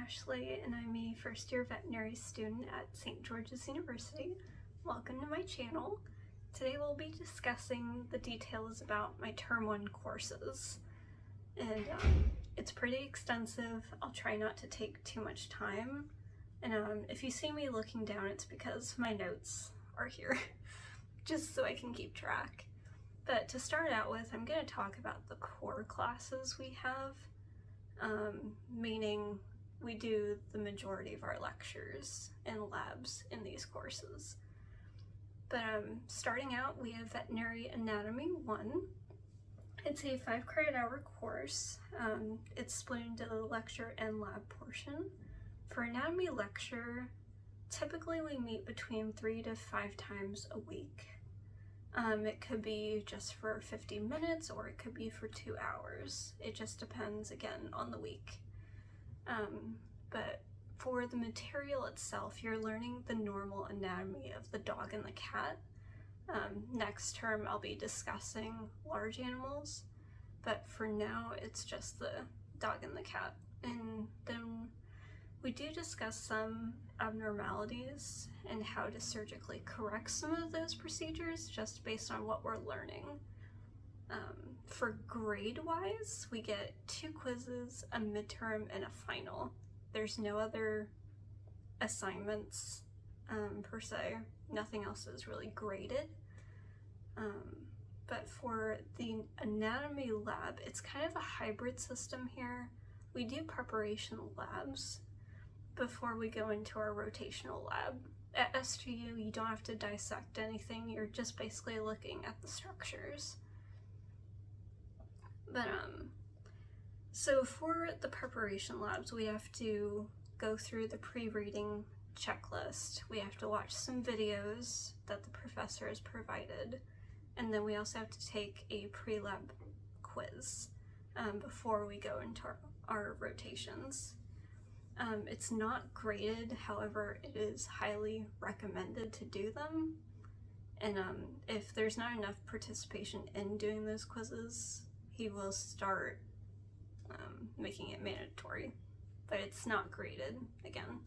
Ashley, and I'm a first-year veterinary student at St. George's University. Welcome to my channel. Today we'll be discussing the details about my Term 1 courses. And it's pretty extensive. I'll try not to take too much time. And if you see me looking down, it's because my notes are here, just so I can keep track. But to start out with, I'm going to talk about the core classes we have, meaning we do the majority of our lectures and labs in these courses. But starting out, we have Veterinary Anatomy 1. It's a 5 credit hour course. It's split into the lecture and lab portion. For anatomy lecture, typically we meet between 3 to 5 times a week. It could be just for 50 minutes or it could be for 2 hours. It just depends, again, on the week. But for the material itself, you're learning the normal anatomy of the dog and the cat. Next term, I'll be discussing large animals, but for now, it's just the dog and the cat. And then we do discuss some abnormalities and how to surgically correct some of those procedures just based on what we're learning. For grade-wise, we get 2 quizzes, a midterm, and a final. There's no other assignments per se. Nothing else is really graded. But for the anatomy lab, it's kind of a hybrid system here. We do preparation labs before we go into our rotational lab. At SGU, you don't have to dissect anything. You're just basically looking at the structures. But so for the preparation labs, we have to go through the pre-reading checklist. We have to watch some videos that the professor has provided, and then we also have to take a pre-lab quiz before we go into our rotations. It's not graded, however, it is highly recommended to do them. And if there's not enough participation in doing those quizzes, he will start making it mandatory, but it's not graded. Again,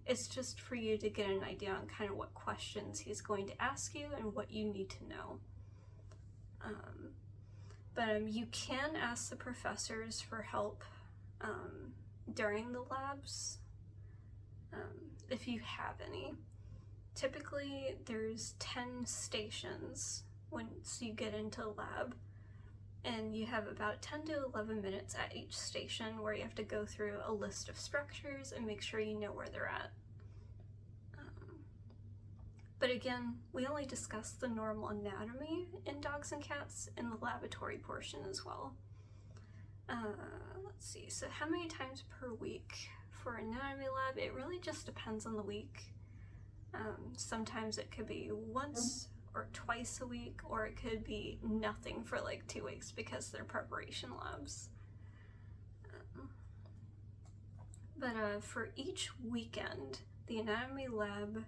it's just for you to get an idea on kind of what questions he's going to ask you and what you need to know. But you can ask the professors for help during the labs if you have any. Typically there's 10 stations once you get into the lab, and you have about 10 to 11 minutes at each station where you have to go through a list of structures and make sure you know where they're at. But again, we only discuss the normal anatomy in dogs and cats in the laboratory portion as well. Let's see, so how many times per week for anatomy lab? It really just depends on the week. Sometimes it could be once or twice a week, or it could be nothing for like 2 weeks because they're preparation labs. But for each weekend, the anatomy lab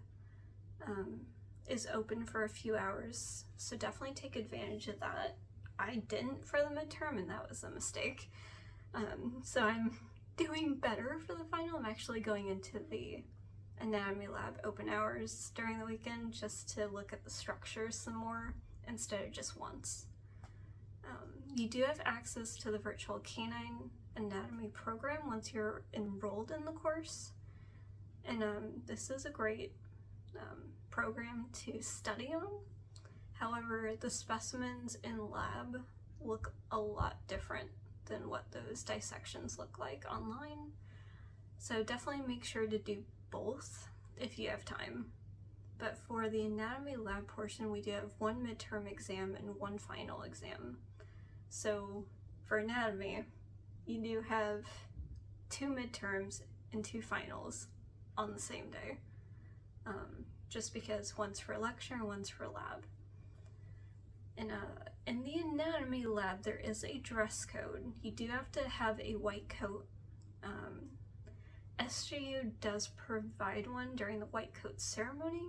is open for a few hours, so definitely take advantage of that. I didn't for the midterm, and that was a mistake. So I'm doing better for the final. I'm actually going into the anatomy lab open hours during the weekend just to look at the structures some more instead of just once. You do have access to the virtual canine anatomy program once you're enrolled in the course, and this is a great program to study on. However, the specimens in lab look a lot different than what those dissections look like online, so definitely make sure to do both if you have time. But for the anatomy lab portion, we do have 1 midterm exam and 1 final exam. So for anatomy, you do have 2 midterms and 2 finals on the same day, just because one's for lecture and one's for lab. And in the anatomy lab, there is a dress code. You do have to have a white coat. SGU does provide one during the white coat ceremony,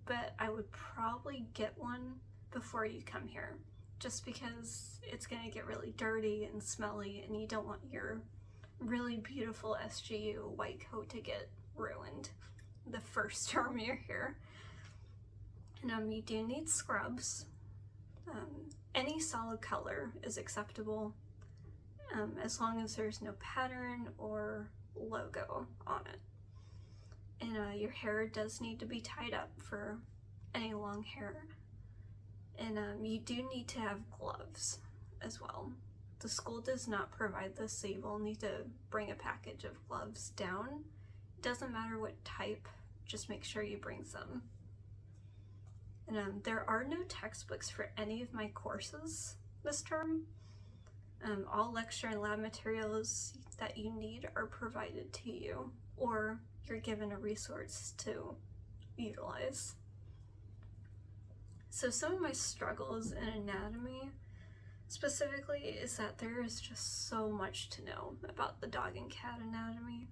but I would probably get one before you come here, just because it's gonna get really dirty and smelly and you don't want your really beautiful SGU white coat to get ruined the first term you're here. And you do need scrubs. Any solid color is acceptable, as long as there's no pattern or logo on it. And your hair does need to be tied up for any long hair. And you do need to have gloves as well. The school does not provide this, so you will need to bring a package of gloves down. It doesn't matter what type, just make sure you bring some. And there are no textbooks for any of my courses this term. All lecture and lab materials that you need are provided to you, or you're given a resource to utilize. So some of my struggles in anatomy specifically is that there is just so much to know about the dog and cat anatomy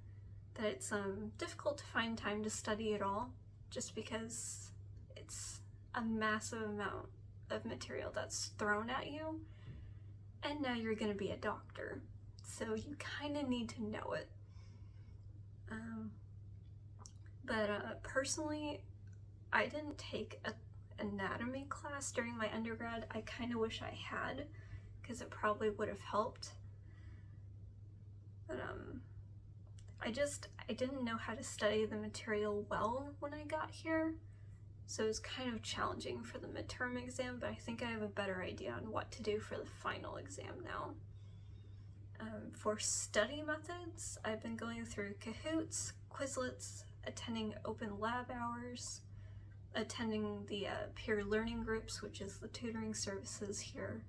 that it's difficult to find time to study it all, just because it's a massive amount of material that's thrown at you, and now you're going to be a doctor, so you kind of need to know it. But personally, I didn't take an anatomy class during my undergrad. I kind of wish I had, because it probably would have helped. But I didn't know how to study the material well when I got here, so it was kind of challenging for the midterm exam, but I think I have a better idea on what to do for the final exam now. For study methods, I've been going through Kahoots, Quizlets, attending open lab hours, attending the peer learning groups, which is the tutoring services here,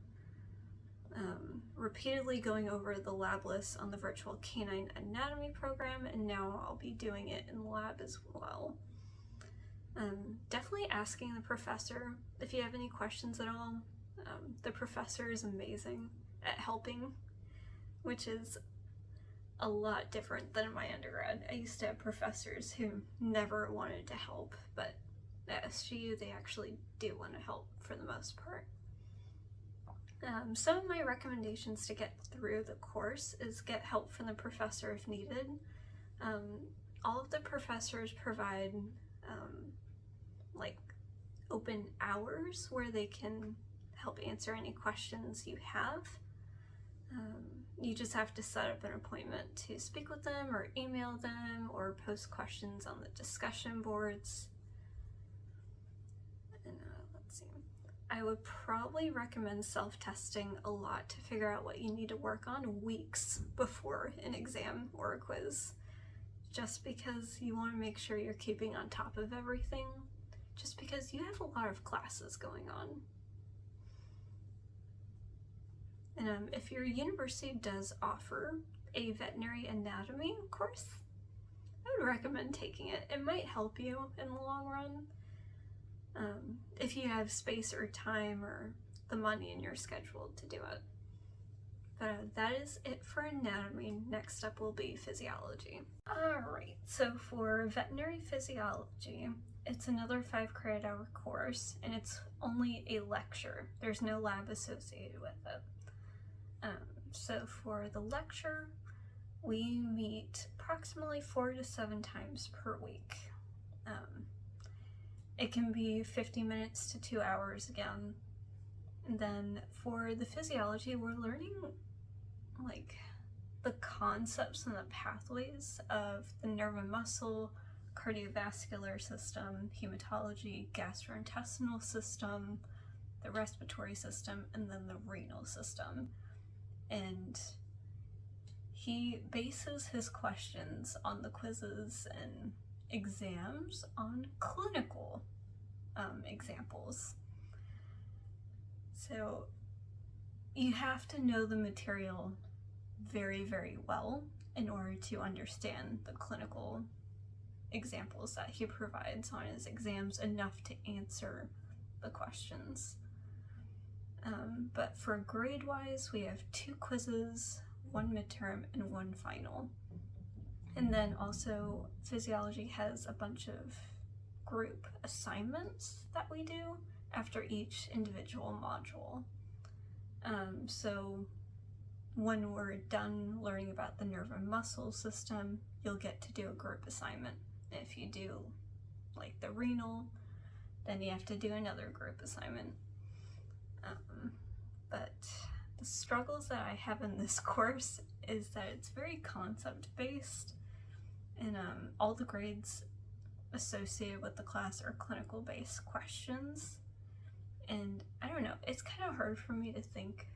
repeatedly going over the lab list on the virtual canine anatomy program, and now I'll be doing it in lab as well. Definitely asking the professor if you have any questions at all. The professor is amazing at helping, which is a lot different than in my undergrad. I used to have professors who never wanted to help, but at SGU they actually do want to help for the most part. Some of my recommendations to get through the course is get help from the professor if needed. All of the professors provide like open hours where they can help answer any questions you have. You just have to set up an appointment to speak with them or email them or post questions on the discussion boards. And let's see. I would probably recommend self-testing a lot to figure out what you need to work on weeks before an exam or a quiz, just because you want to make sure you're keeping on top of everything, just because you have a lot of classes going on. And if your university does offer a veterinary anatomy course, I would recommend taking it. It might help you in the long run, if you have space or time or the money in your schedule to do it. But that is it for anatomy. Next up will be physiology. Alright, so for veterinary physiology, it's another 5 credit hour course, and it's only a lecture. There's no lab associated with it. So for the lecture, we meet approximately 4 to 7 times per week. It can be 50 minutes to 2 hours again. And then for the physiology, we're learning like the concepts and the pathways of the nerve and muscle, cardiovascular system, hematology, gastrointestinal system, the respiratory system, and then the renal system. And he bases his questions on the quizzes and exams on clinical examples. So you have to know the material very, very well in order to understand the clinical examples that he provides on his exams enough to answer the questions. But for grade-wise, we have 2 quizzes, 1 midterm, and 1 final. And then also, physiology has a bunch of group assignments that we do after each individual module. So when we're done learning about the nerve and muscle system, you'll get to do a group assignment. If you do like the renal, then you have to do another group assignment. But the struggles that I have in this course is that it's very concept based, and all the grades associated with the class are clinical based questions. And I don't know, it's kind of hard for me to think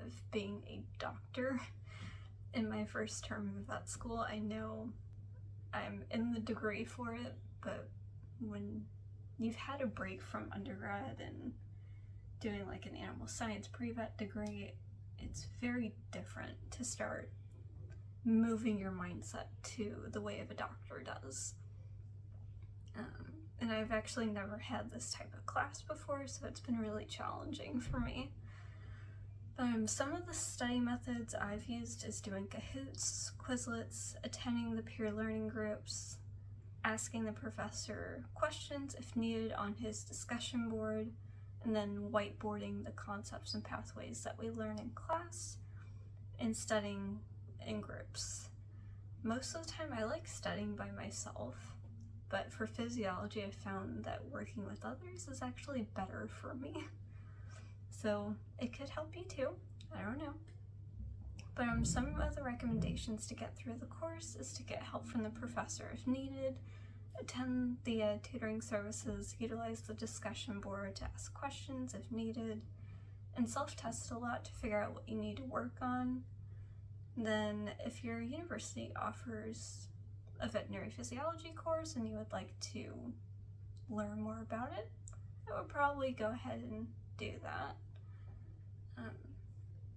of being a doctor in my first term of vet school. I know I'm in the degree for it, but when you've had a break from undergrad and doing like an animal science pre-vet degree, it's very different to start moving your mindset to the way of a doctor does. And I've actually never had this type of class before, so it's been really challenging for me. Some of the study methods I've used is doing Kahoots, Quizlets, attending the peer learning groups, asking the professor questions if needed on his discussion board, and then whiteboarding the concepts and pathways that we learn in class, and studying in groups. Most of the time I like studying by myself, but for physiology I found that working with others is actually better for me. So it could help you too, I don't know. But some of the recommendations to get through the course is to get help from the professor if needed, attend the tutoring services, utilize the discussion board to ask questions if needed, and self-test a lot to figure out what you need to work on. Then if your university offers a veterinary physiology course and you would like to learn more about it, I would probably go ahead and do that.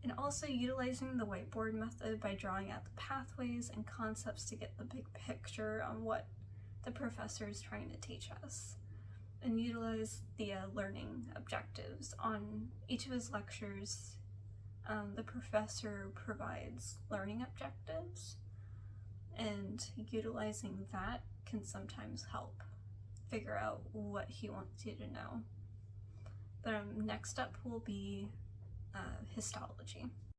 And also utilizing the whiteboard method by drawing out the pathways and concepts to get the big picture on what the professor is trying to teach us. And utilize the learning objectives. On each of his lectures, the professor provides learning objectives, and utilizing that can sometimes help figure out what he wants you to know. But next up will be histology.